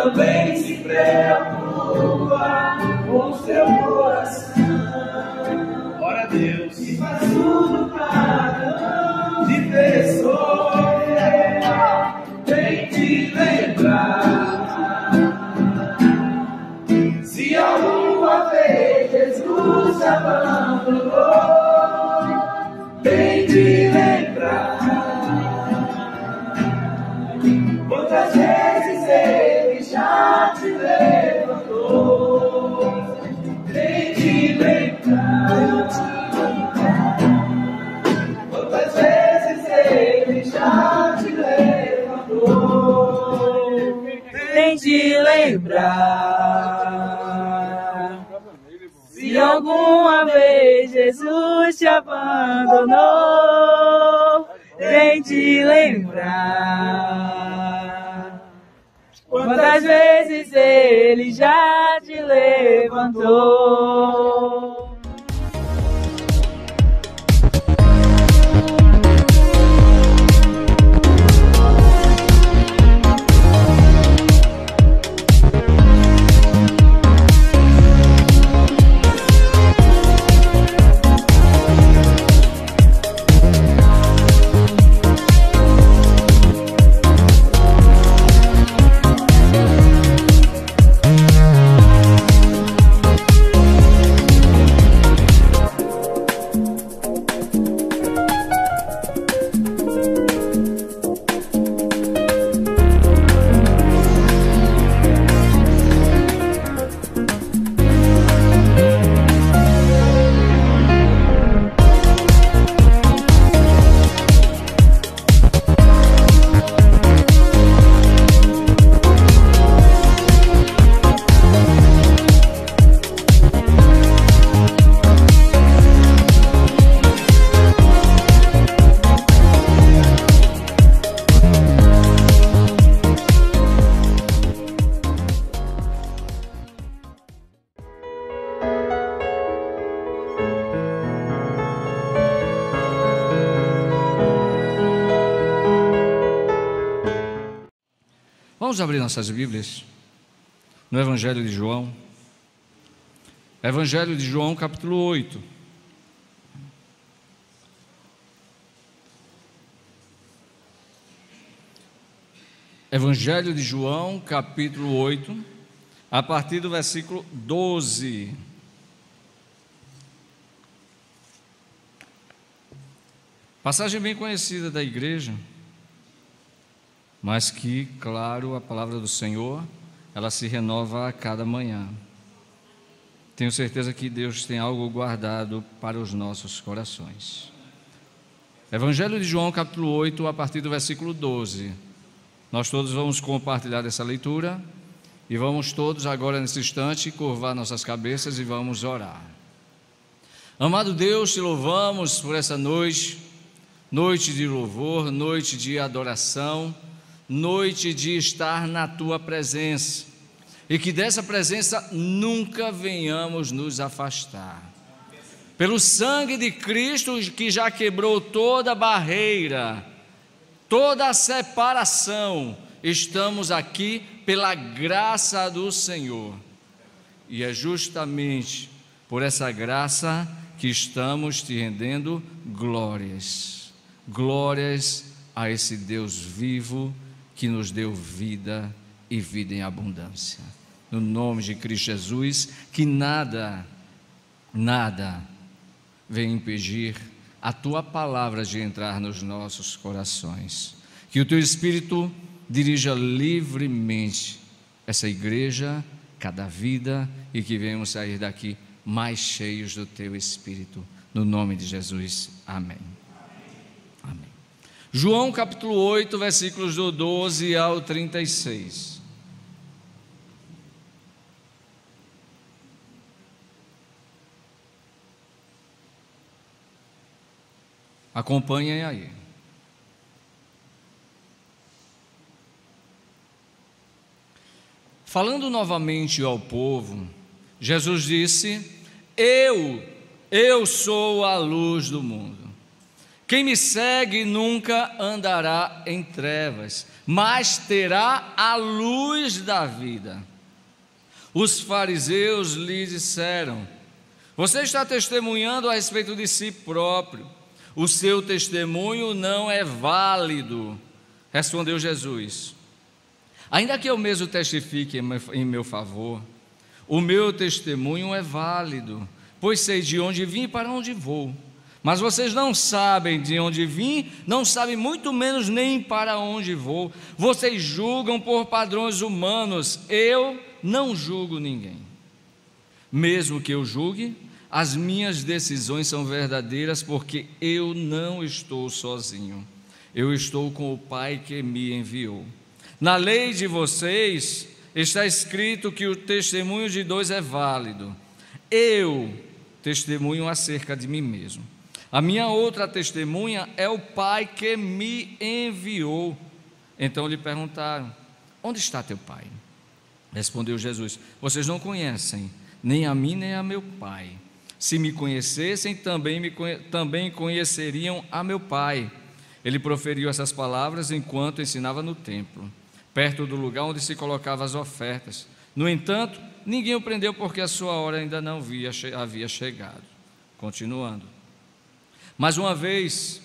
também se preocupa com seu coração. Ora Deus, E faz tudo para te ver sofrer, vem te lembrar. Se alguma vez Jesus te abandonou, vem te lembrar. Quantas vezes Ele já te levantou, vem te lembrar. Quantas vezes Ele já te levantou, vem te lembrar. Se alguma vez Jesus te abandonou, vem te lembrar. Quantas vezes Ele já te levantou. Vamos abrir nossas Bíblias no Evangelho de João. Evangelho de João, capítulo 8. Evangelho de João, capítulo 8, a partir do versículo 12. Passagem bem conhecida da igreja, mas que, claro, a palavra do Senhor, ela se renova a cada manhã. Tenho certeza que Deus tem algo guardado para os nossos corações. Evangelho de João, capítulo 8, a partir do versículo 12. Nós todos vamos compartilhar essa leitura e vamos todos agora nesse instante curvar nossas cabeças e vamos orar. Amado Deus, te louvamos por essa noite, noite de louvor, noite de adoração, noite de estar na Tua presença, e que dessa presença nunca venhamos nos afastar. Pelo sangue de Cristo que já quebrou toda barreira, toda a separação, estamos aqui pela graça do Senhor, e é justamente por essa graça que estamos te rendendo glórias, glórias a esse Deus vivo, que nos deu vida e vida em abundância. No nome de Cristo Jesus, que nada venha impedir a Tua palavra de entrar nos nossos corações. Que o Teu Espírito dirija livremente essa igreja, cada vida, e que venhamos sair daqui mais cheios do Teu Espírito. No nome de Jesus, amém. Amém. João capítulo 8, versículos do 12 ao 36. Acompanhem aí. Falando novamente ao povo, Jesus disse: Eu sou a luz do mundo. Quem me segue nunca andará em trevas, mas terá a luz da vida. Os fariseus lhe disseram: você está testemunhando a respeito de si próprio, o seu testemunho não é válido. Respondeu Jesus: ainda que eu mesmo testifique em meu favor, o meu testemunho é válido, pois sei de onde vim e para onde vou. Mas vocês não sabem de onde vim, não sabem muito menos nem para onde vou. Vocês julgam por padrões humanos, eu não julgo ninguém. Mesmo que eu julgue, as minhas decisões são verdadeiras, porque eu não estou sozinho. Eu estou com o Pai que me enviou. Na lei de vocês está escrito que o testemunho de dois é válido. Eu testemunho acerca de mim mesmo. A minha outra testemunha é o Pai que me enviou. Então lhe perguntaram: onde está teu Pai? Respondeu Jesus: vocês não conhecem nem a mim nem a meu Pai. Se me conhecessem, também conheceriam a meu Pai. Ele proferiu essas palavras enquanto ensinava no templo, perto do lugar onde se colocavam as ofertas. No entanto, ninguém o prendeu, porque a sua hora ainda não havia chegado. Continuando. Mais uma vez,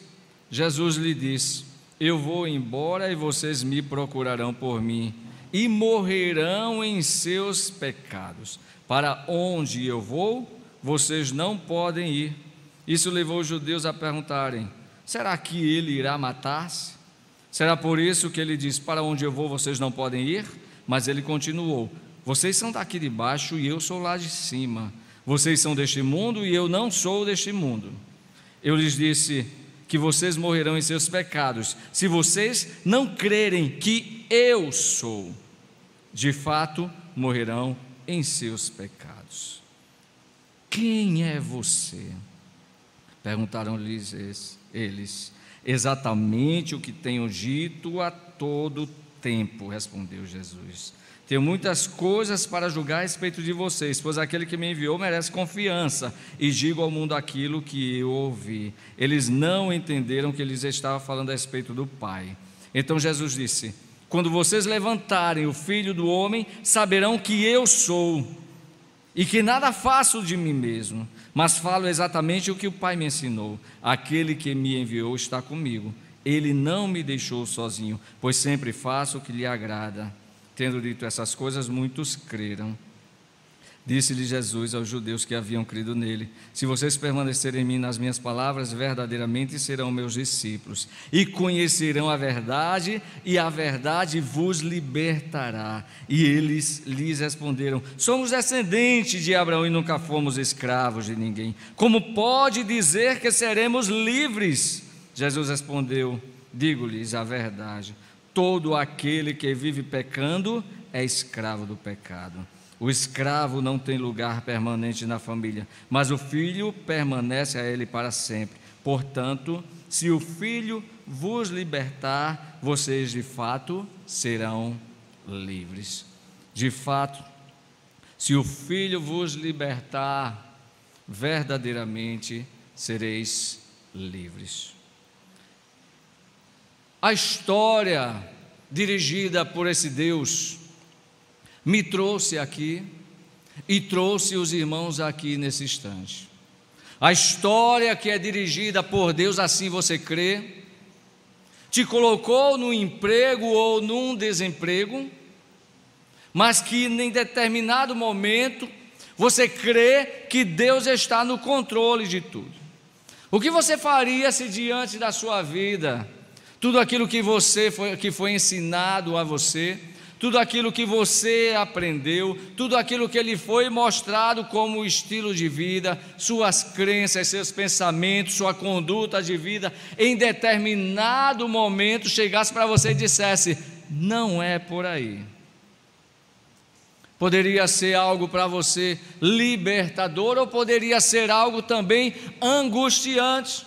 Jesus lhe disse: eu vou embora e vocês me procurarão por mim, e morrerão em seus pecados. Para onde eu vou, vocês não podem ir. Isso levou os judeus a perguntarem: será que ele irá matar-se? Será por isso que ele diz: para onde eu vou, vocês não podem ir? Mas ele continuou: vocês são daqui de baixo e eu sou lá de cima. Vocês são deste mundo e eu não sou deste mundo. Eu lhes disse que vocês morrerão em seus pecados, se vocês não crerem que eu sou. De fato, morrerão em seus pecados. Quem é você? Perguntaram-lhes eles. Exatamente o que tenho dito a todo tempo, respondeu Jesus. Tenho muitas coisas para julgar a respeito de vocês, pois aquele que me enviou merece confiança, e digo ao mundo aquilo que eu ouvi. Eles não entenderam que eles estavam falando a respeito do Pai. Então Jesus disse: quando vocês levantarem o Filho do Homem, saberão que eu sou, e que nada faço de mim mesmo, mas falo exatamente o que o Pai me ensinou. Aquele que me enviou está comigo. Ele não me deixou sozinho, pois sempre faço o que lhe agrada. Tendo dito essas coisas, muitos creram. Disse-lhe Jesus aos judeus que haviam crido nele: se vocês permanecerem em mim, nas minhas palavras, verdadeiramente serão meus discípulos, e conhecerão a verdade, e a verdade vos libertará. E eles lhes responderam: somos descendentes de Abraão e nunca fomos escravos de ninguém. Como pode dizer que seremos livres? Jesus respondeu: digo-lhes a verdade. Todo aquele que vive pecando é escravo do pecado. O escravo não tem lugar permanente na família, mas o filho permanece a ele para sempre. Portanto, se o Filho vos libertar, vocês de fato serão livres. De fato, se o Filho vos libertar, verdadeiramente sereis livres. A história dirigida por esse Deus me trouxe aqui e trouxe os irmãos aqui nesse instante. A história que é dirigida por Deus, assim você crê, te colocou num emprego ou num desemprego, mas que em determinado momento você crê que Deus está no controle de tudo. O que você faria se diante da sua vida, tudo aquilo que foi ensinado a você, tudo aquilo que você aprendeu, tudo aquilo que lhe foi mostrado como estilo de vida, suas crenças, seus pensamentos, sua conduta de vida, em determinado momento chegasse para você e dissesse: não é por aí. Poderia ser algo para você libertador, ou poderia ser algo também angustiante,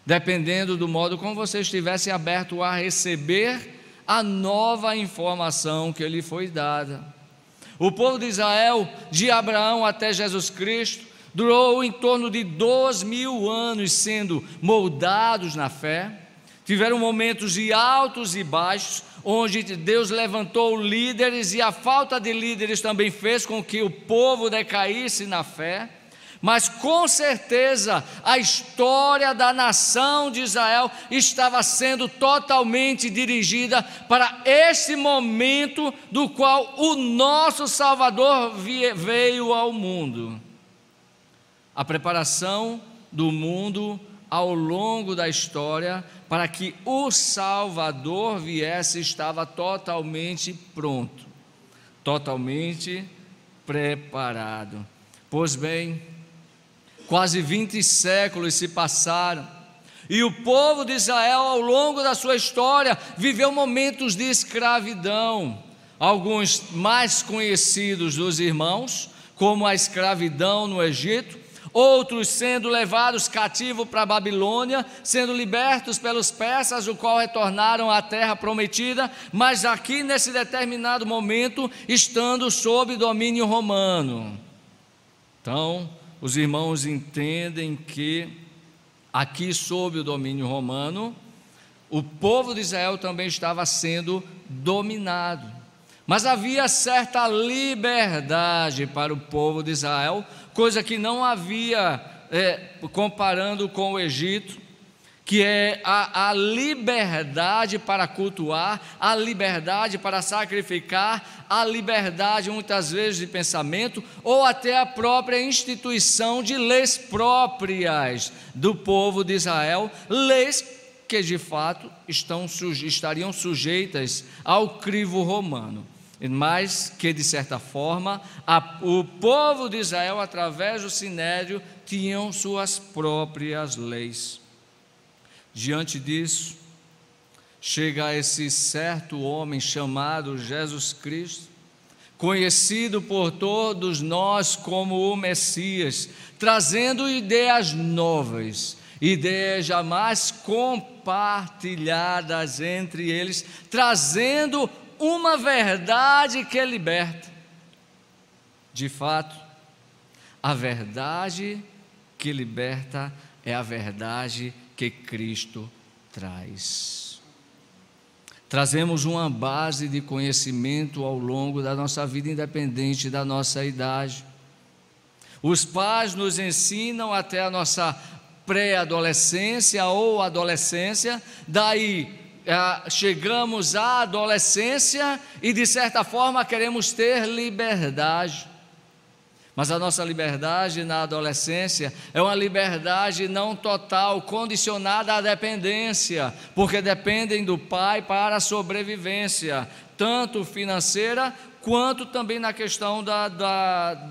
dependendo do modo como você estivesse aberto a receber a nova informação que lhe foi dada. O povo de Israel, de Abraão até Jesus Cristo, durou em torno de 2000 anos sendo moldados na fé. Tiveram momentos de altos e baixos, onde Deus levantou líderes e a falta de líderes também fez com que o povo decaísse na fé. Mas com certeza a história da nação de Israel estava sendo totalmente dirigida para esse momento do qual o nosso Salvador veio ao mundo. A preparação do mundo ao longo da história para que o Salvador viesse estava totalmente pronto, totalmente preparado. Pois bem, quase 20 séculos se passaram e o povo de Israel, ao longo da sua história, viveu momentos de escravidão. Alguns mais conhecidos dos irmãos, como a escravidão no Egito, outros sendo levados cativos para a Babilônia, sendo libertos pelos persas, o qual retornaram à terra prometida, mas aqui nesse determinado momento, estando sob domínio romano. Então, os irmãos entendem que aqui sob o domínio romano, o povo de Israel também estava sendo dominado, mas havia certa liberdade para o povo de Israel, coisa que não havia, comparando com o Egito, que é a liberdade para cultuar, a liberdade para sacrificar, a liberdade muitas vezes de pensamento, ou até a própria instituição de leis próprias do povo de Israel, leis que de fato estariam sujeitas ao crivo romano, mas que de certa forma o povo de Israel, através do Sinédrio, tinham suas próprias leis. Diante disso, chega esse certo homem chamado Jesus Cristo, conhecido por todos nós como o Messias, trazendo ideias novas, ideias jamais compartilhadas entre eles, trazendo uma verdade que liberta. De fato, a verdade que liberta é a verdade que Cristo traz. Trazemos uma base de conhecimento ao longo da nossa vida, independente da nossa idade. Os pais nos ensinam até a nossa pré-adolescência ou adolescência, daí chegamos à adolescência e de certa forma queremos ter liberdade. Mas a nossa liberdade na adolescência é uma liberdade não total, condicionada à dependência, porque dependem do pai para a sobrevivência, tanto financeira quanto também na questão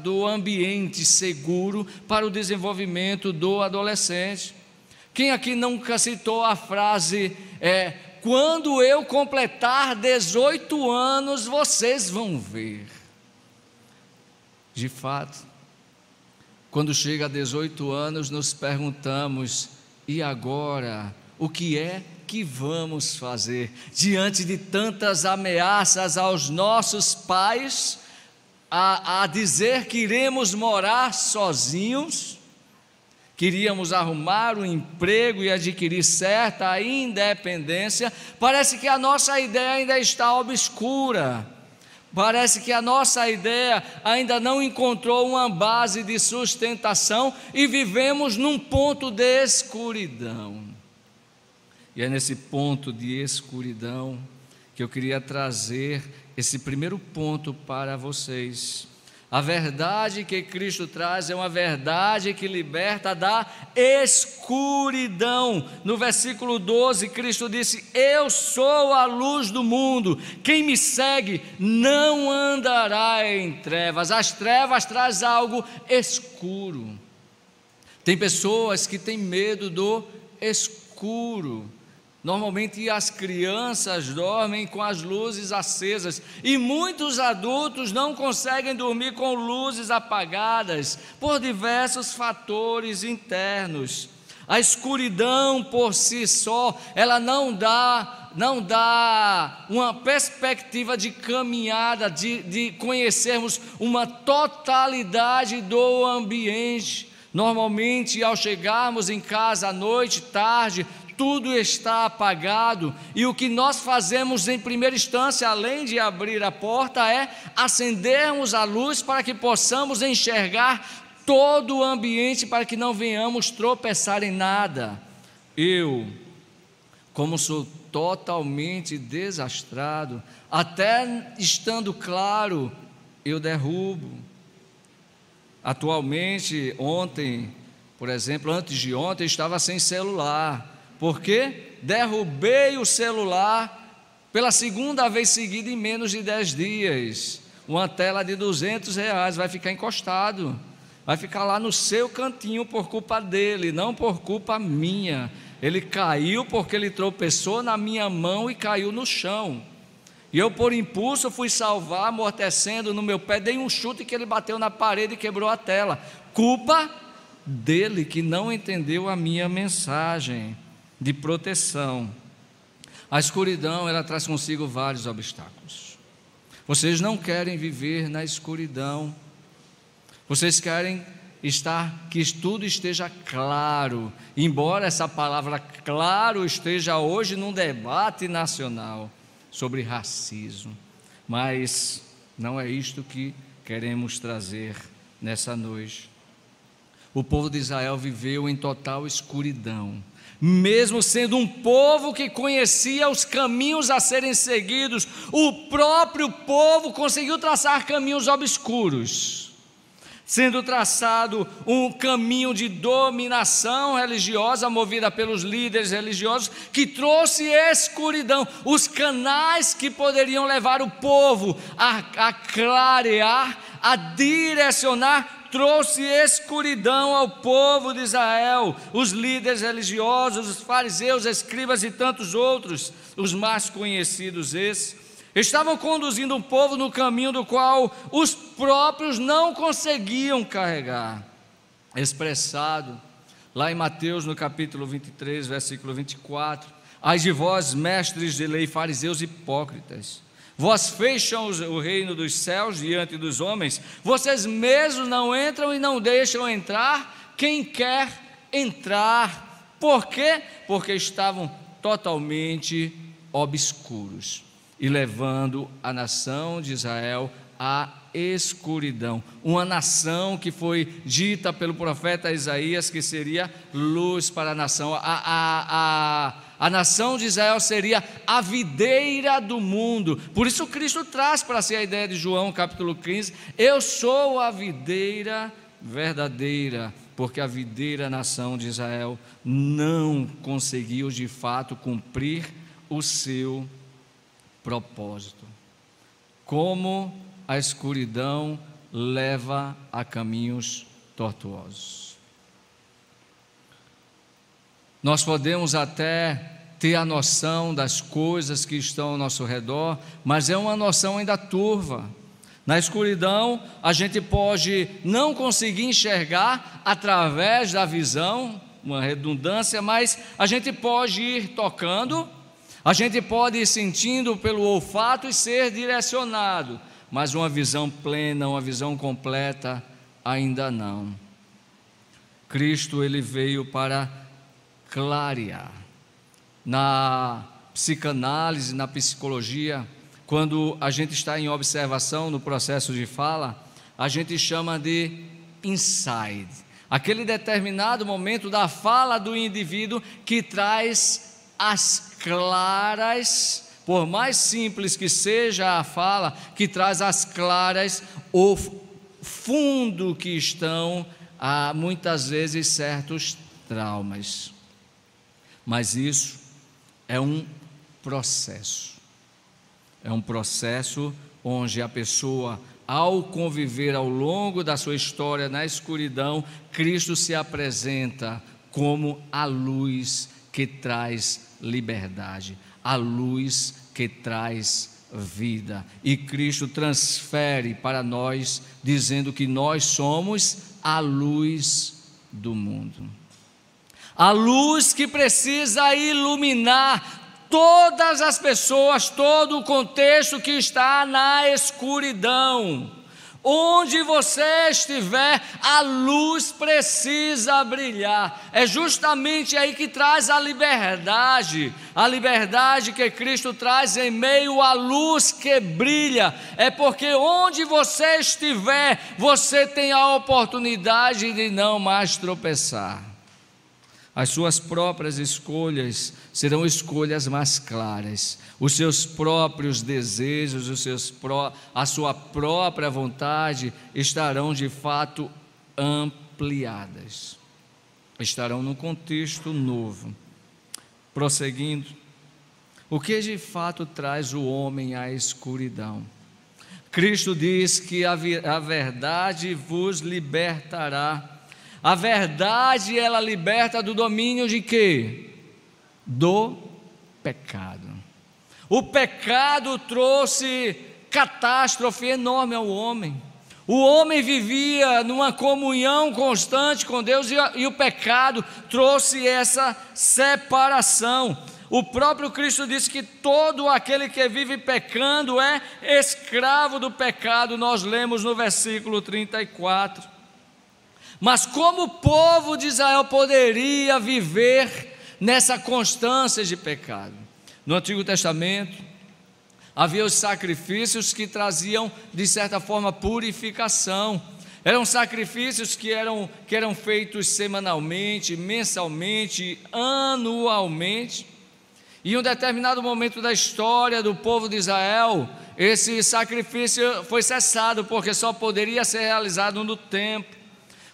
do ambiente seguro para o desenvolvimento do adolescente. Quem aqui nunca citou a frase, quando eu completar 18 anos, vocês vão ver? De fato, quando chega a 18 anos, nos perguntamos, e agora, o que é que vamos fazer? Diante de tantas ameaças aos nossos pais, a dizer que iremos morar sozinhos, queríamos arrumar um emprego e adquirir certa independência, parece que a nossa ideia ainda está obscura. Parece que a nossa ideia ainda não encontrou uma base de sustentação e vivemos num ponto de escuridão. E é nesse ponto de escuridão que eu queria trazer esse primeiro ponto para vocês. A verdade que Cristo traz é uma verdade que liberta da escuridão. No versículo 12, Cristo disse: eu sou a luz do mundo, quem me segue não andará em trevas. As trevas trazem algo escuro. Tem pessoas que têm medo do escuro. Normalmente as crianças dormem com as luzes acesas e muitos adultos não conseguem dormir com luzes apagadas por diversos fatores internos. A escuridão por si só, ela não dá uma perspectiva de caminhada, de conhecermos uma totalidade do ambiente. Normalmente, ao chegarmos em casa à noite, tarde, tudo está apagado, e o que nós fazemos em primeira instância, além de abrir a porta, é acendermos a luz para que possamos enxergar todo o ambiente, para que não venhamos tropeçar em nada. Eu, como sou totalmente desastrado, até estando claro, eu derrubo. Atualmente, ontem, por exemplo, antes de ontem, eu estava sem celular. Por quê? Derrubei o celular pela segunda vez seguida em menos de 10 dias. Uma tela de R$200 vai ficar encostado, vai ficar lá no seu cantinho por culpa dele, não por culpa minha. Ele caiu porque ele tropeçou na minha mão e caiu no chão. E eu, por impulso, fui salvar, amortecendo no meu pé, dei um chute que ele bateu na parede e quebrou a tela. Culpa dele, que não entendeu a minha mensagem de proteção. A escuridão, ela traz consigo vários obstáculos. Vocês não querem viver na escuridão. Vocês querem que tudo esteja claro, embora essa palavra claro esteja hoje num debate nacional sobre racismo, mas não é isto que queremos trazer nessa noite. O povo de Israel viveu em total escuridão, mesmo sendo um povo que conhecia os caminhos a serem seguidos. O próprio povo conseguiu traçar caminhos obscuros, sendo traçado um caminho de dominação religiosa movida pelos líderes religiosos, que trouxe escuridão. Os canais que poderiam levar o povo a clarear, a direcionar, trouxe escuridão ao povo de Israel. Os líderes religiosos, os fariseus, escribas e tantos outros, os mais conhecidos estavam conduzindo o povo no caminho do qual os próprios não conseguiam carregar, expressado lá em Mateus, no capítulo 23, versículo 24: ai de vós, mestres de lei, fariseus hipócritas, vós fecham o reino dos céus diante dos homens, vocês mesmos não entram e não deixam entrar quem quer entrar. Por quê? Porque estavam totalmente obscuros e levando a nação de Israel à escuridão. Uma nação que foi dita pelo profeta Isaías que seria luz para a nação. A nação de Israel seria a videira do mundo. Por isso Cristo traz para si a ideia de João capítulo 15: eu sou a videira verdadeira, porque a videira nação de Israel não conseguiu de fato cumprir o seu propósito. Como a escuridão leva a caminhos tortuosos. Nós podemos até ter a noção das coisas que estão ao nosso redor, mas é uma noção ainda turva. Na escuridão, a gente pode não conseguir enxergar através da visão, uma redundância, mas a gente pode ir tocando, a gente pode ir sentindo pelo olfato e ser direcionado, mas uma visão plena, uma visão completa, ainda não. Cristo, ele veio para clarear. Na psicanálise, na psicologia, quando a gente está em observação no processo de fala, a gente chama de insight, aquele determinado momento da fala do indivíduo que traz as claras, por mais simples que seja a fala, que traz as claras o fundo que estão muitas vezes certos traumas. Mas isso é um processo onde a pessoa, ao conviver ao longo da sua história na escuridão, Cristo se apresenta como a luz que traz liberdade, a luz que traz vida, e Cristo transfere para nós, dizendo que nós somos a luz do mundo, a luz que precisa iluminar todas as pessoas, todo o contexto que está na escuridão. Onde você estiver, a luz precisa brilhar. É justamente aí que traz a liberdade que Cristo traz em meio à luz que brilha. É porque onde você estiver, você tem a oportunidade de não mais tropeçar. As suas próprias escolhas serão escolhas mais claras. Os seus próprios desejos, a sua própria vontade estarão de fato ampliadas. Estarão num contexto novo. Prosseguindo, o que de fato traz o homem à escuridão? Cristo diz que a verdade vos libertará. A verdade, ela liberta do domínio de quê? Do pecado. O pecado trouxe catástrofe enorme ao homem. O homem vivia numa comunhão constante com Deus e o pecado trouxe essa separação. O próprio Cristo disse que todo aquele que vive pecando é escravo do pecado. Nós lemos no versículo 34. Mas como o povo de Israel poderia viver nessa constância de pecado? No Antigo Testamento, havia os sacrifícios que traziam, de certa forma, purificação. Eram sacrifícios que eram feitos semanalmente, mensalmente, anualmente. E em um determinado momento da história do povo de Israel, esse sacrifício foi cessado, porque só poderia ser realizado no templo.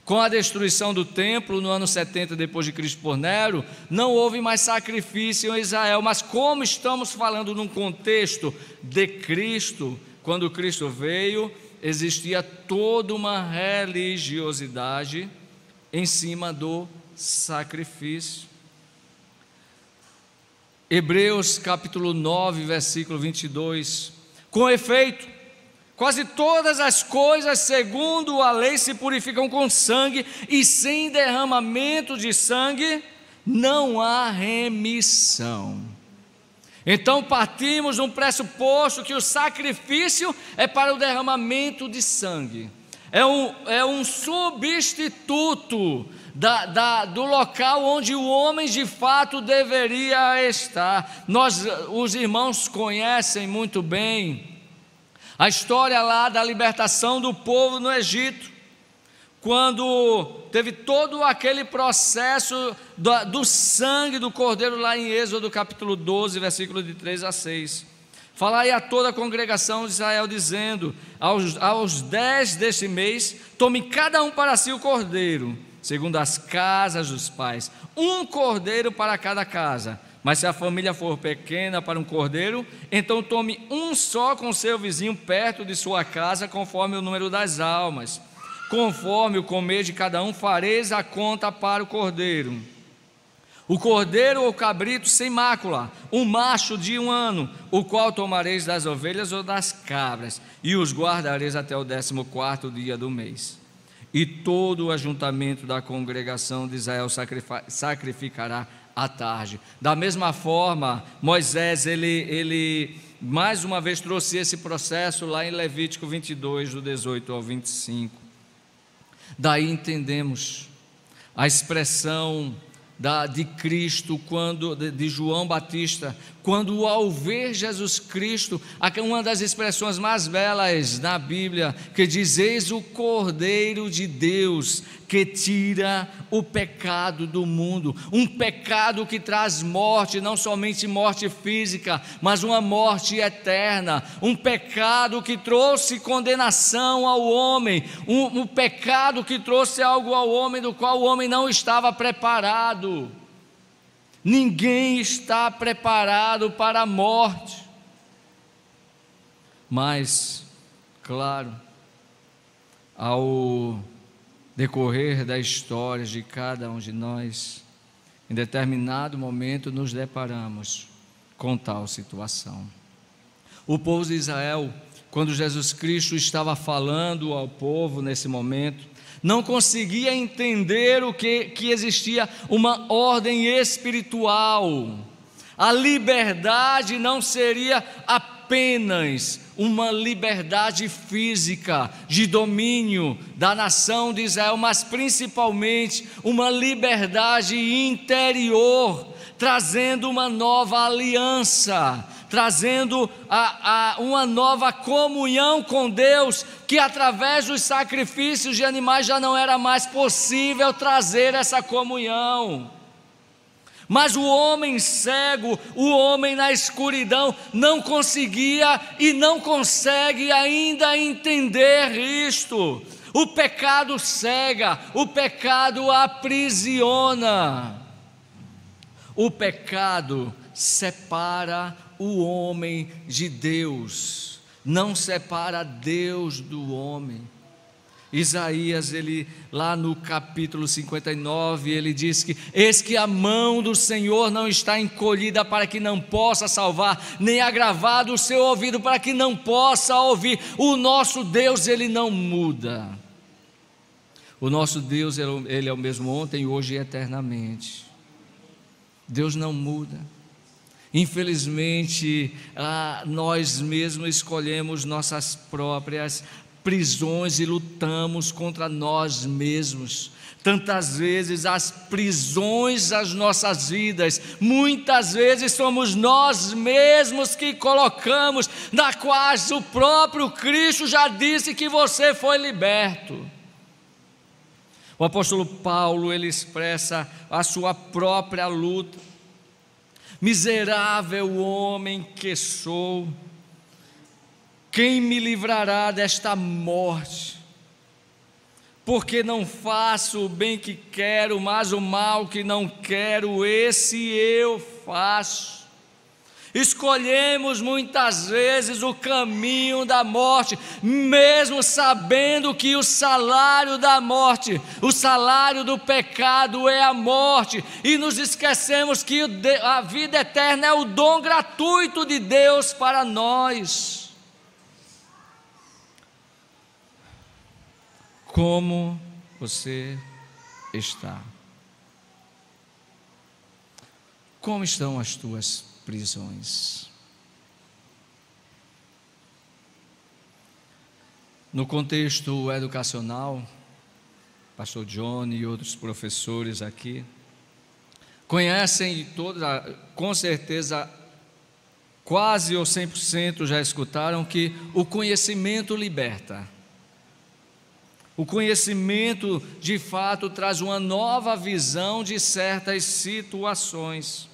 Com a destruição do templo no ano 70 depois de Cristo por Nero, não houve mais sacrifício em Israel. Mas como estamos falando num contexto de Cristo, quando Cristo veio, existia toda uma religiosidade em cima do sacrifício. Hebreus capítulo 9, versículo 22. Com efeito, quase todas as coisas, segundo a lei, se purificam com sangue, e sem derramamento de sangue não há remissão. Então partimos de um pressuposto que o sacrifício é para o derramamento de sangue. É um substituto do local onde o homem de fato deveria estar. Os irmãos conhecem muito bem a história lá da libertação do povo no Egito, quando teve todo aquele processo do sangue do cordeiro lá em Êxodo capítulo 12, versículo de 3 a 6. Falai a toda a congregação de Israel, dizendo: aos 10 deste mês, tome cada um para si o cordeiro, segundo as casas dos pais, um cordeiro para cada casa. Mas se a família for pequena para um cordeiro, então tome um só com seu vizinho perto de sua casa, conforme o número das almas. Conforme o comer de cada um, fareis a conta para o cordeiro. O cordeiro ou cabrito sem mácula, um macho de 1 ano, o qual tomareis das ovelhas ou das cabras, e os guardareis até o 14º dia do mês. E todo o ajuntamento da congregação de Israel sacrificará à tarde. Da mesma forma, Moisés, ele mais uma vez trouxe esse processo lá em Levítico 22, do 18 ao 25. Daí entendemos a expressão de Cristo, de João Batista, quando ao ver Jesus Cristo, uma das expressões mais belas na Bíblia, que diz: eis o Cordeiro de Deus, que tira o pecado do mundo, um pecado que traz morte, não somente morte física, mas uma morte eterna, um pecado que trouxe condenação ao homem, um pecado que trouxe algo ao homem do qual o homem não estava preparado. Ninguém está preparado para a morte. Mas, claro, ao decorrer da história de cada um de nós, em determinado momento nos deparamos com tal situação. O povo de Israel, quando Jesus Cristo estava falando ao povo nesse momento, não conseguia entender que existia uma ordem espiritual. A liberdade não seria apenas uma liberdade física de domínio da nação de Israel, mas principalmente uma liberdade interior, trazendo uma nova aliança, trazendo uma nova comunhão com Deus, que através dos sacrifícios de animais já não era mais possível trazer essa comunhão. Mas o homem cego, o homem na escuridão, não conseguia e não consegue ainda entender isto. O pecado cega, o pecado aprisiona, o pecado separa o homem de Deus, não separa Deus do homem. Isaías, ele lá no capítulo 59, ele diz que: eis que a mão do Senhor não está encolhida para que não possa salvar, nem agravado o seu ouvido para que não possa ouvir. O nosso Deus, ele não muda. O nosso Deus, ele é o mesmo ontem, hoje e eternamente. Deus não muda. Infelizmente, nós mesmos escolhemos nossas próprias prisões e lutamos contra nós mesmos. Tantas vezes as prisões das nossas vidas, muitas vezes somos nós mesmos que colocamos, na quais o próprio Cristo já disse que você foi liberto. O apóstolo Paulo, ele expressa a sua própria luta: miserável homem que sou, quem me livrará desta morte? Porque não faço o bem que quero, mas o mal que não quero, esse eu faço. Escolhemos muitas vezes o caminho da morte, mesmo sabendo que o salário da morte, o salário do pecado é a morte, e nos esquecemos que a vida eterna é o dom gratuito de Deus para nós. Como você está? Como estão as tuas prisões? No contexto educacional, pastor Johnny e outros professores aqui conhecem todos, com certeza, quase ou 100% já escutaram que o conhecimento liberta. O conhecimento, de fato, traz uma nova visão de certas situações.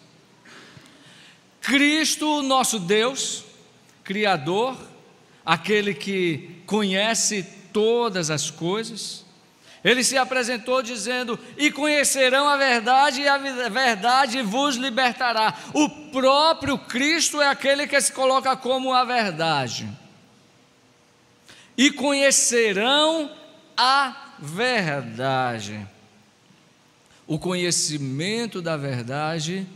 Cristo, nosso Deus, Criador, aquele que conhece todas as coisas, ele se apresentou dizendo: e conhecerão a verdade, e a verdade vos libertará. O próprio Cristo é aquele que se coloca como a verdade. E conhecerão a verdade. O conhecimento da verdade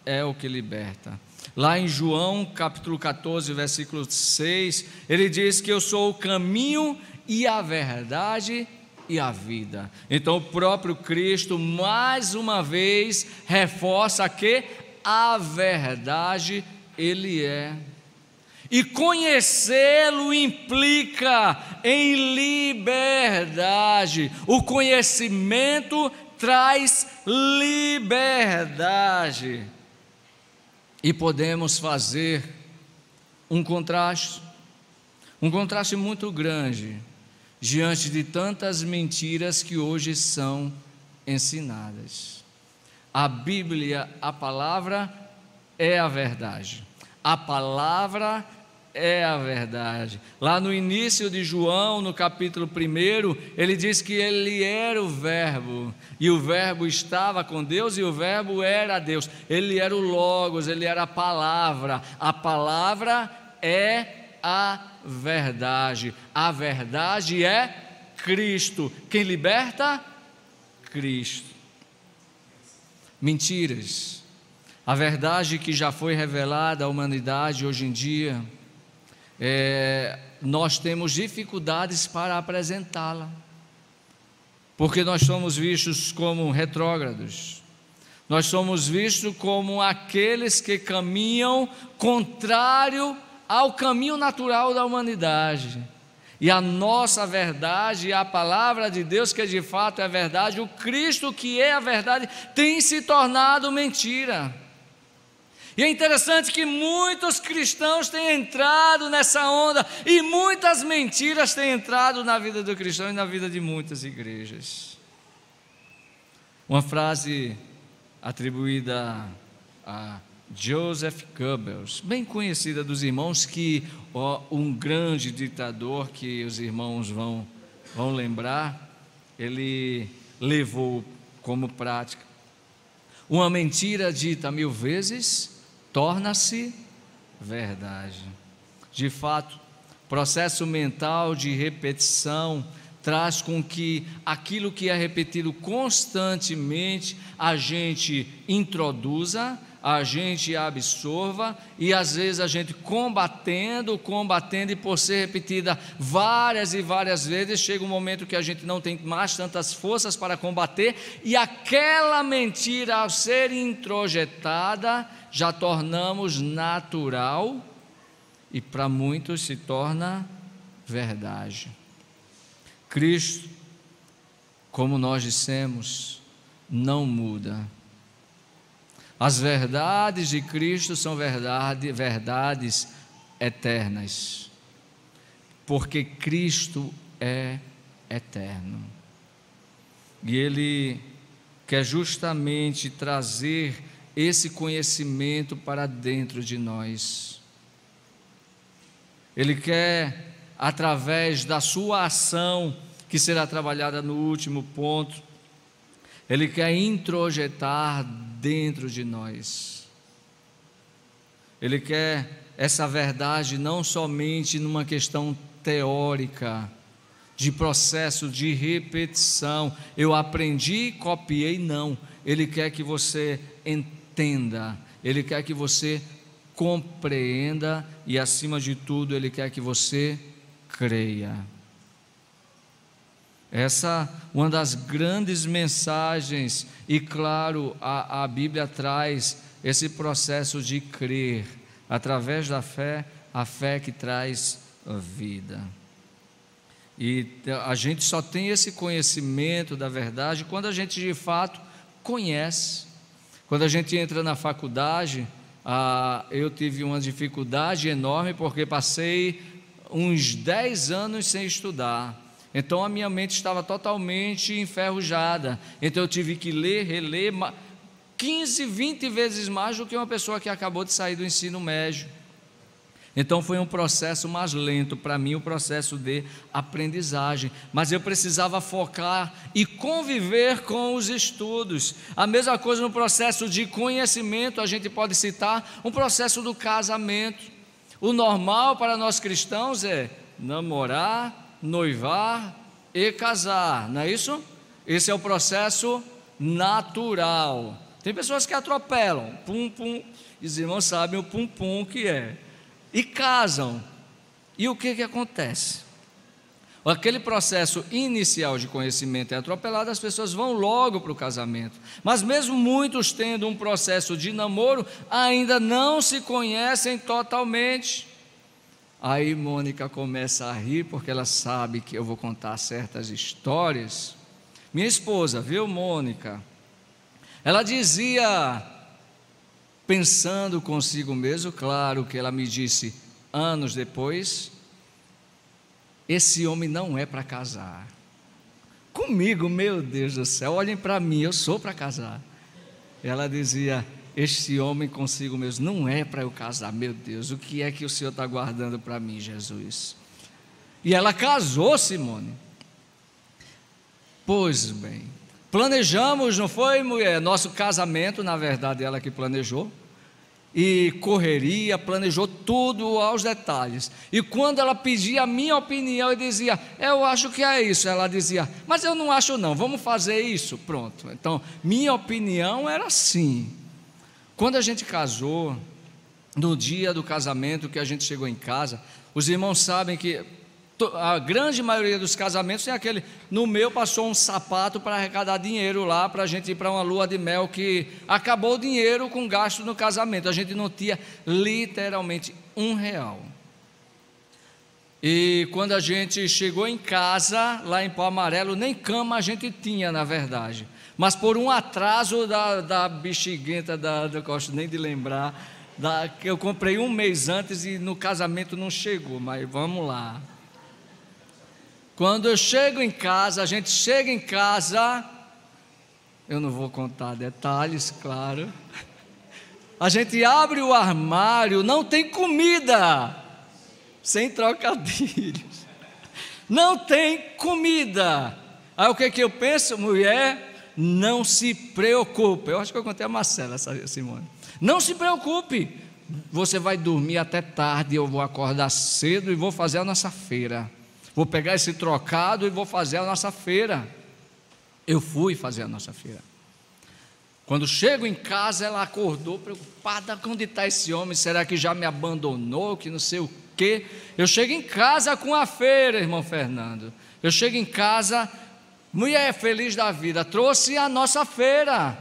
é o que liberta. Lá em João capítulo 14, versículo 6, ele diz que eu sou o caminho e a verdade e a vida. Então o próprio Cristo mais uma vez reforça que a verdade ele é. E conhecê-lo implica em liberdade. O conhecimento traz liberdade. E podemos fazer um contraste muito grande diante de tantas mentiras que hoje são ensinadas. A Bíblia, a palavra é a verdade. A palavra é a verdade. Lá no início de João, no capítulo 1, ele diz que ele era o verbo, e o verbo estava com Deus, e o verbo era Deus. Ele era o Logos, ele era a palavra. A palavra é a verdade. A verdade é Cristo. Quem liberta? Cristo. Mentiras. A verdade que já foi revelada à humanidade hoje em dia, nós temos dificuldades para apresentá-la, porque nós somos vistos como retrógrados, Nós somos vistos como aqueles que caminham contrário ao caminho natural da humanidade. E a nossa verdade, a palavra de Deus, que de fato é verdade, o Cristo que é a verdade, tem se tornado mentira. E é interessante que muitos cristãos têm entrado nessa onda, e muitas mentiras têm entrado na vida do cristão e na vida de muitas igrejas. Uma frase atribuída a Joseph Goebbels, bem conhecida dos irmãos, que um grande ditador que os irmãos vão lembrar, ele levou como prática: uma mentira dita 1000 vezes torna-se verdade. De fato, processo mental de repetição traz com que aquilo que é repetido constantemente a gente introduza, a gente absorva, e às vezes a gente combatendo, e por ser repetida várias e várias vezes, chega um momento que a gente não tem mais tantas forças para combater, e aquela mentira, ao ser introjetada, já tornamos natural, e para muitos se torna verdade. Cristo, como nós dissemos, não muda. As verdades de Cristo são verdades eternas, porque Cristo é eterno. E Ele quer justamente trazer esse conhecimento para dentro de nós. Ele quer, através da sua ação, que será trabalhada no último ponto, Ele quer introjetar dentro de nós. Ele quer essa verdade não somente numa questão teórica, de processo de repetição, eu aprendi, copiei, não. Ele quer que você entenda, Ele quer que você compreenda e, acima de tudo, Ele quer que você creia. Essa é uma das grandes mensagens, e claro, a Bíblia traz esse processo de crer, através da fé, a fé que traz a vida. E a gente só tem esse conhecimento da verdade quando a gente de fato conhece. Quando a gente entra na faculdade, eu tive uma dificuldade enorme, porque passei uns 10 anos sem estudar. Então a minha mente estava totalmente enferrujada, então eu tive que ler, reler 15, 20 vezes mais do que uma pessoa que acabou de sair do ensino médio. Então foi um processo mais lento para mim, o processo de aprendizagem, mas eu precisava focar e conviver com os estudos. A mesma coisa no processo de conhecimento, a gente pode citar um processo do casamento. O normal para nós cristãos é namorar, noivar e casar, não é isso? Esse é o processo natural. Tem pessoas que atropelam, pum, pum, e os irmãos sabem o pum, pum que é, e casam. E o que acontece? Aquele processo inicial de conhecimento é atropelado, as pessoas vão logo para o casamento. Mas mesmo muitos tendo um processo de namoro, ainda não se conhecem totalmente. Aí Mônica começa a rir, porque ela sabe que eu vou contar certas histórias. Minha esposa, viu, Mônica? Ela dizia, pensando consigo mesmo, claro que ela me disse anos depois: esse homem não é para casar. Comigo, meu Deus do céu, olhem para mim, eu sou para casar. Ela dizia: este homem consigo mesmo não é para eu casar. Meu Deus, o que é que o Senhor está guardando para mim, Jesus? E ela casou, Simone. Pois bem, planejamos, não foi, mulher? Nosso casamento, na verdade, ela que planejou. E correria, planejou tudo aos detalhes. E quando ela pedia a minha opinião, eu dizia: eu acho que é isso. Ela dizia: mas eu não acho não, vamos fazer isso. Pronto, então minha opinião era assim. Quando a gente casou, no dia do casamento que a gente chegou em casa, os irmãos sabem que A grande maioria dos casamentos tem aquele. No meu passou um sapato para arrecadar dinheiro lá, para a gente ir para uma lua de mel, que acabou o dinheiro com gasto no casamento. A gente não tinha literalmente R$1. E quando a gente chegou em casa, lá em Pau Amarelo, nem cama a gente tinha, na verdade. Mas por um atraso da bexiguenta, eu gosto nem de lembrar, que eu comprei um mês antes e no casamento não chegou, mas vamos lá. Quando eu chego em casa, a gente chega em casa, eu não vou contar detalhes, claro. A gente abre o armário, não tem comida, sem trocadilhos. Não tem comida. Aí o que eu penso? Mulher, não se preocupe. Eu acho que eu contei a Marcela, Simone. Não se preocupe, você vai dormir até tarde, eu vou acordar cedo e vou fazer a nossa feira. Vou pegar esse trocado e vou fazer a nossa feira. Eu fui fazer a nossa feira. Quando chego em casa, ela acordou preocupada: onde está esse homem? Será que já me abandonou? Que não sei o quê. Eu chego em casa com a feira, irmão Fernando. Eu chego em casa, mulher feliz da vida, trouxe a nossa feira.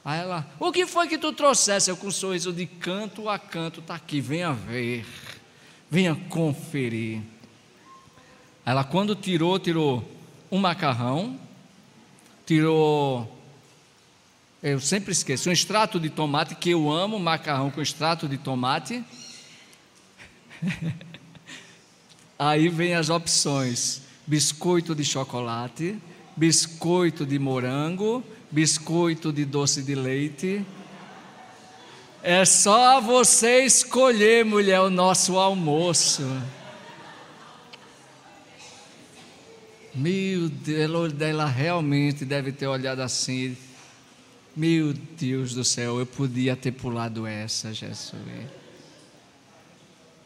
Aí ela: o que foi que tu trouxesse? Eu com um sorriso de canto a canto: está aqui, venha ver, venha conferir. Ela, quando tirou um macarrão, eu sempre esqueço, um extrato de tomate, que eu amo macarrão com extrato de tomate. Aí vem as opções: biscoito de chocolate, biscoito de morango, biscoito de doce de leite. É só você escolher, mulher, o nosso almoço. Meu Deus, ela realmente deve ter olhado assim: meu Deus do céu, eu podia ter pulado essa, Jesus.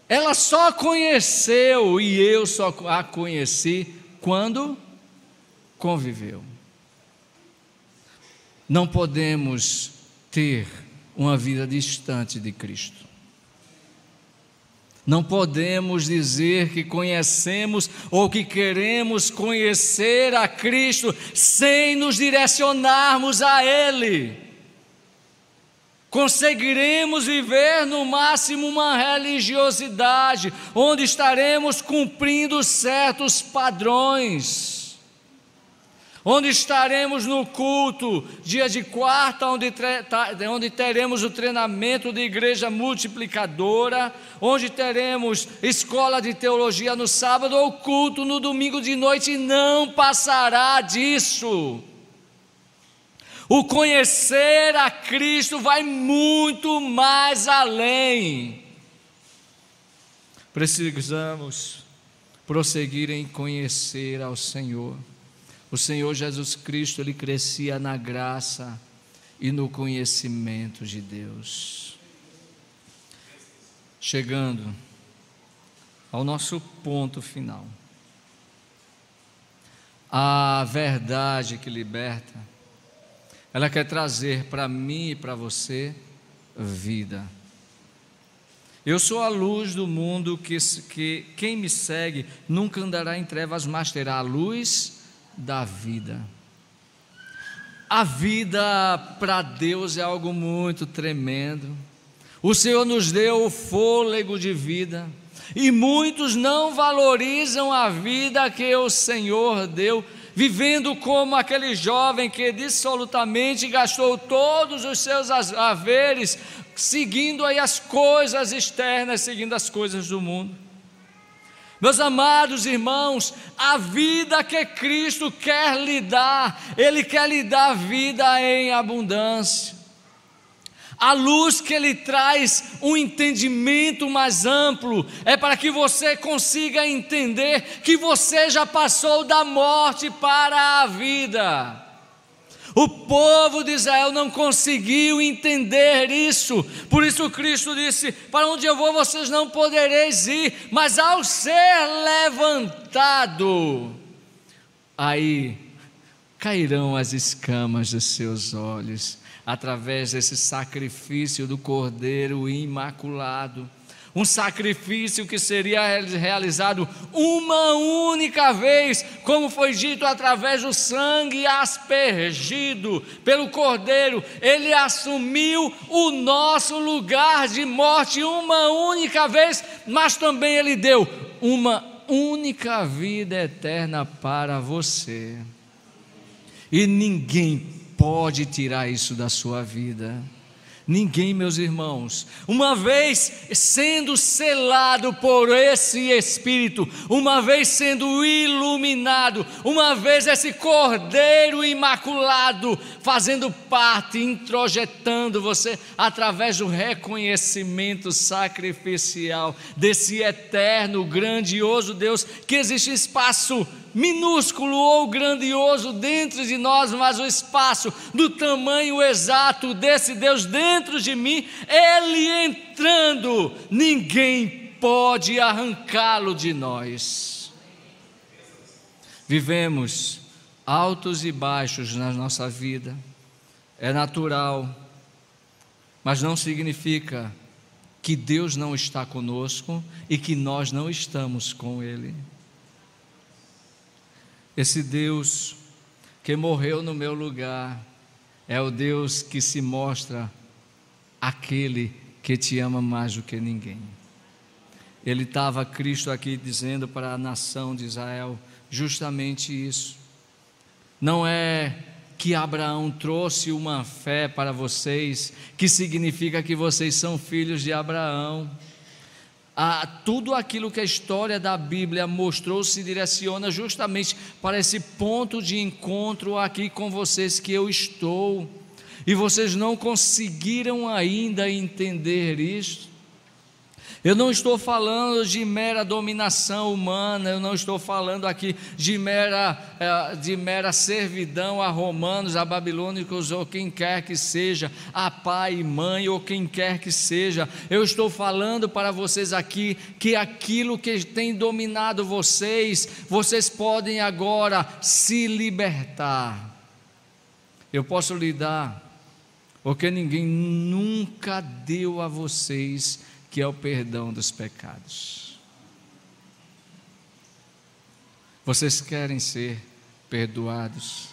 Ela só conheceu, e eu só a conheci quando conviveu. Não podemos ter uma vida distante de Cristo. Não podemos dizer que conhecemos ou que queremos conhecer a Cristo sem nos direcionarmos a Ele. Conseguiremos viver no máximo uma religiosidade, onde estaremos cumprindo certos padrões, onde estaremos no culto, dia de quarta, onde teremos o treinamento de igreja multiplicadora, onde teremos escola de teologia no sábado, ou culto no domingo de noite, e não passará disso. O conhecer a Cristo vai muito mais além. Precisamos prosseguir em conhecer ao Senhor. O Senhor Jesus Cristo, Ele crescia na graça e no conhecimento de Deus. Chegando ao nosso ponto final. A verdade que liberta, ela quer trazer para mim e para você vida. Eu sou a luz do mundo, que quem me segue nunca andará em trevas, mas terá a luz da vida. A vida para Deus é algo muito tremendo. O Senhor nos deu o fôlego de vida, e muitos não valorizam a vida que o Senhor deu, vivendo como aquele jovem que dissolutamente gastou todos os seus haveres, seguindo aí as coisas externas, seguindo as coisas do mundo. Meus amados irmãos, a vida que Cristo quer lhe dar, Ele quer lhe dar vida em abundância. A luz que Ele traz, um entendimento mais amplo, é para que você consiga entender que você já passou da morte para a vida. O povo de Israel não conseguiu entender isso, por isso Cristo disse: para onde eu vou vocês não podereis ir, mas ao ser levantado, aí cairão as escamas dos seus olhos, através desse sacrifício do Cordeiro imaculado. um sacrifício que seria realizado uma única vez, como foi dito, através do sangue aspergido pelo Cordeiro. Ele assumiu o nosso lugar de morte uma única vez, mas também Ele deu uma única vida eterna para você. E ninguém pode tirar isso da sua vida. Ninguém, meus irmãos. Uma vez sendo selado por esse Espírito, uma vez sendo iluminado, uma vez esse Cordeiro imaculado fazendo parte, introjetando você através do reconhecimento sacrificial desse eterno, grandioso Deus, que existe espaço minúsculo ou grandioso dentro de nós, mas o espaço do tamanho exato desse Deus dentro de mim, Ele entrando, ninguém pode arrancá-lo de nós. Vivemos altos e baixos na nossa vida, é natural, mas não significa que Deus não está conosco e que nós não estamos com Ele. Esse Deus que morreu no meu lugar é o Deus que se mostra aquele que te ama mais do que ninguém. Ele estava, Cristo aqui dizendo para a nação de Israel justamente isso. Não é que Abraão trouxe uma fé para vocês, que significa que vocês são filhos de Abraão. Tudo aquilo que a história da Bíblia mostrou se direciona justamente para esse ponto de encontro aqui com vocês que eu estou, e vocês não conseguiram ainda entender isso. Eu não estou falando de mera dominação humana, eu não estou falando aqui de mera servidão a romanos, a babilônicos ou quem quer que seja, a pai e mãe ou quem quer que seja. Eu estou falando para vocês aqui que aquilo que tem dominado vocês podem agora se libertar. Eu posso lhe dar, porque ninguém nunca deu a vocês, que é o perdão dos pecados. Vocês querem ser perdoados?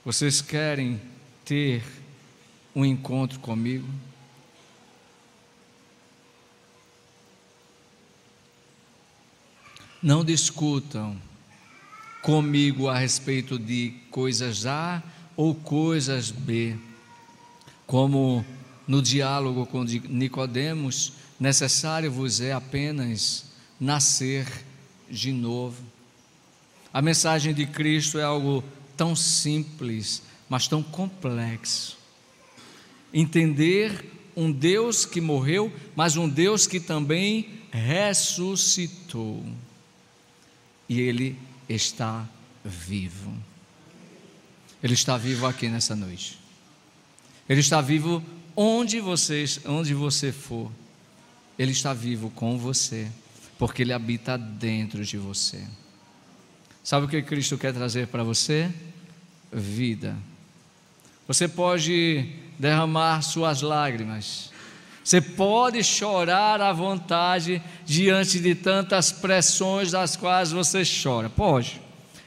Vocês querem ter um encontro comigo? Não discutam comigo a respeito de coisas A ou coisas B, como no diálogo com Nicodemos, necessário vos é apenas nascer de novo. A mensagem de Cristo é algo tão simples, mas tão complexo. Entender um Deus que morreu, mas um Deus que também ressuscitou. E Ele está vivo. Ele está vivo aqui nessa noite. Ele está vivo onde você for. Ele está vivo com você, porque Ele habita dentro de você. Sabe o que Cristo quer trazer para você? Vida. Você pode derramar suas lágrimas, você pode chorar à vontade diante de tantas pressões das quais você chora, pode.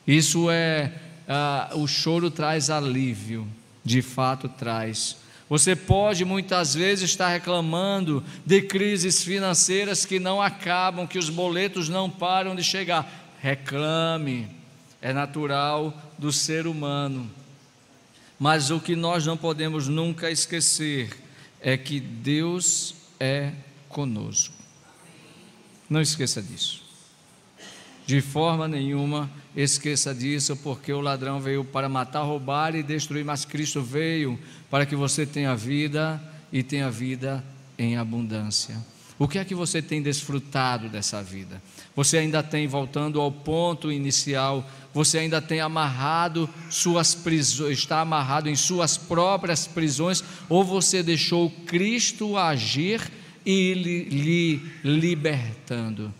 Isso o choro traz alívio, de fato traz. Você pode muitas vezes estar reclamando de crises financeiras que não acabam, que os boletos não param de chegar. Reclame, é natural do ser humano. Mas o que nós não podemos nunca esquecer é que Deus é conosco. Não esqueça disso. De forma nenhuma esqueça disso, porque o ladrão veio para matar, roubar e destruir, mas Cristo veio para que você tenha vida e tenha vida em abundância. O que é que você tem desfrutado dessa vida? Você ainda tem, voltando ao ponto inicial, você ainda tem amarrado suas prisões, está amarrado em suas próprias prisões, ou você deixou Cristo agir e lhe libertando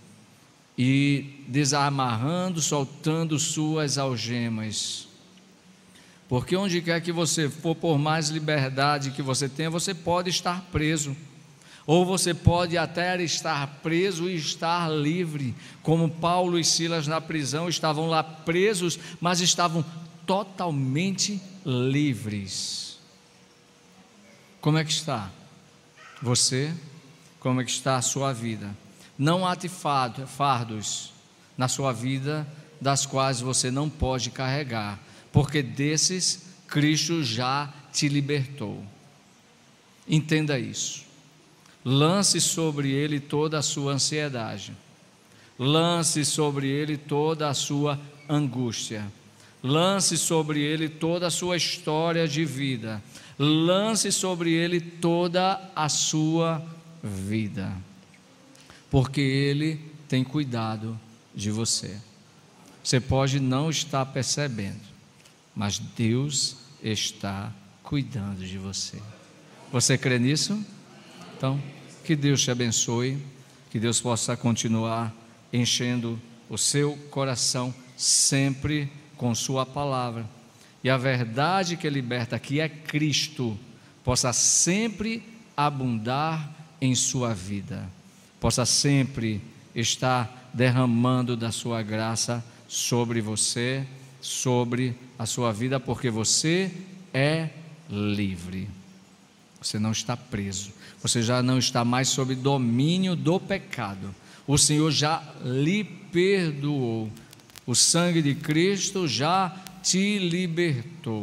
e desamarrando, soltando suas algemas? Porque onde quer que você for, por mais liberdade que você tenha, você pode estar preso. Ou você pode até estar preso e estar livre, como Paulo e Silas na prisão estavam lá presos, mas estavam totalmente livres. Como é que está você? Como é que está a sua vida? Não há fardos na sua vida das quais você não pode carregar, porque desses Cristo já te libertou. Entenda isso. Lance sobre ele toda a sua ansiedade, lance sobre ele toda a sua angústia, lance sobre ele toda a sua história de vida, lance sobre ele toda a sua vida, porque ele tem cuidado de você. Você pode não estar percebendo, mas Deus está cuidando de você. Você crê nisso? Então, que Deus te abençoe, que Deus possa continuar enchendo o seu coração sempre com sua palavra, e a verdade que liberta, que é Cristo, possa sempre abundar em sua vida, possa sempre estar derramando da sua graça sobre você, sobre a sua vida, porque você é livre. Você não está preso, você já não está mais sob domínio do pecado. O Senhor já lhe perdoou, o sangue de Cristo já te libertou.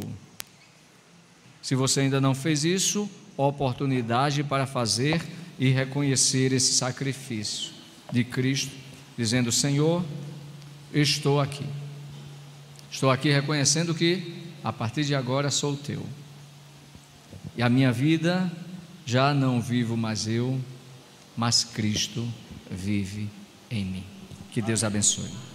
Se você ainda não fez isso, oportunidade para fazer e reconhecer esse sacrifício de Cristo, dizendo: Senhor, estou aqui reconhecendo que a partir de agora sou teu. E a minha vida já não vivo mais eu, mas Cristo vive em mim. Que Deus abençoe.